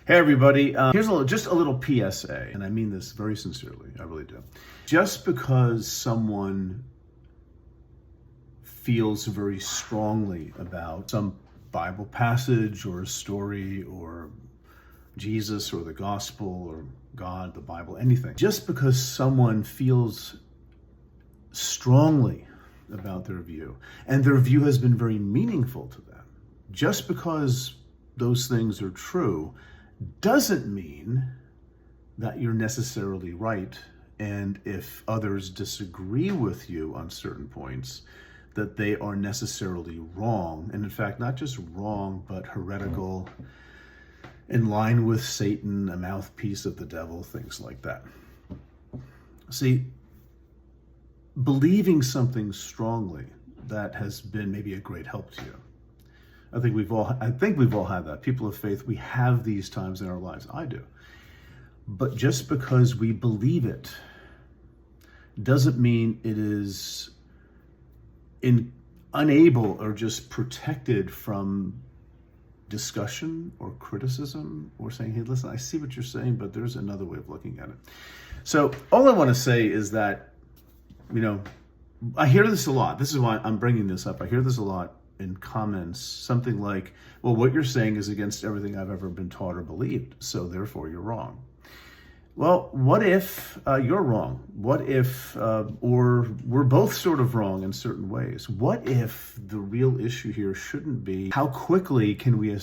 Hey everybody, here's just a little PSA, and I mean this very sincerely, I really do. Just because someone feels very strongly about some Bible passage or a story or Jesus or the gospel or God, the Bible, anything, just because someone feels strongly about their view, and their view has been very meaningful to them, just because those things are true, doesn't mean that you're necessarily right. And if others disagree with you on certain points, that they are necessarily wrong. And in fact, not just wrong, but heretical, in line with Satan, a mouthpiece of the devil, things like that. See, believing something strongly, that has been maybe a great help to you. I think we've all had that. People of faith, we have these times in our lives. I do. But just because we believe it doesn't mean it is unable or just protected from discussion or criticism or saying, hey, listen, I see what you're saying, but there's another way of looking at it. So all I want to say is that, I hear this a lot. This is why I'm bringing this up. I hear this a lot in comments, something like, well, what you're saying is against everything I've ever been taught or believed, so therefore you're wrong. Well, what if you're wrong? What if, or we're both sort of wrong in certain ways? What if the real issue here shouldn't be how quickly can we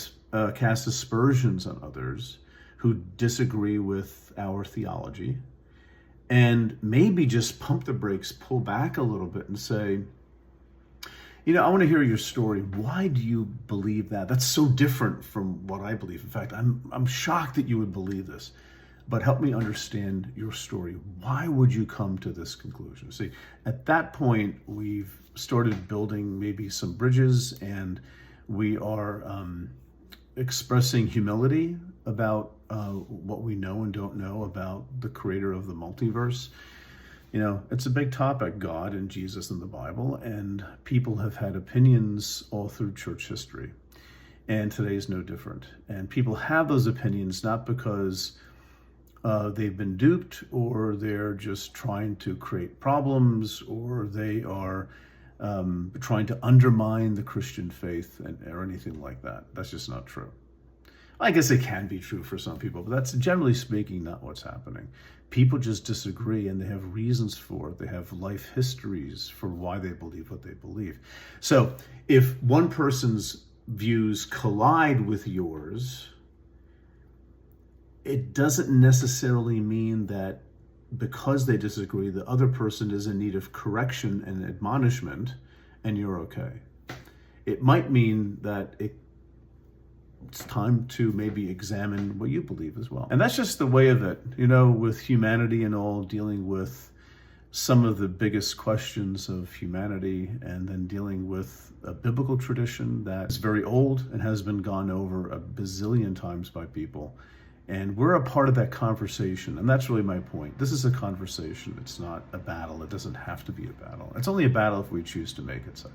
cast aspersions on others who disagree with our theology, and maybe just pump the brakes, pull back a little bit and say, I want to hear your story. Why do you believe that? That's so different from what I believe. In fact, I'm shocked that you would believe this. But help me understand your story. Why would you come to this conclusion? See, at that point, we've started building maybe some bridges, and we are expressing humility about what we know and don't know about the creator of the multiverse. It's a big topic, God and Jesus and the Bible, and people have had opinions all through church history. And today is no different. And people have those opinions not because they've been duped, or they're just trying to create problems, or they are trying to undermine the Christian faith or anything like that. That's just not true. I guess it can be true for some people, but that's generally speaking not what's happening. People just disagree, and they have reasons for it. They have life histories for why they believe what they believe. So if one person's views collide with yours, it doesn't necessarily mean that because they disagree, the other person is in need of correction and admonishment, and you're okay. It might mean that it's time to maybe examine what you believe as well. And that's just the way of it, with humanity and all, dealing with some of the biggest questions of humanity, and then dealing with a biblical tradition that's very old and has been gone over a bazillion times by people. And we're a part of that conversation. And that's really my point. This is a conversation. It's not a battle. It doesn't have to be a battle. It's only a battle if we choose to make it such.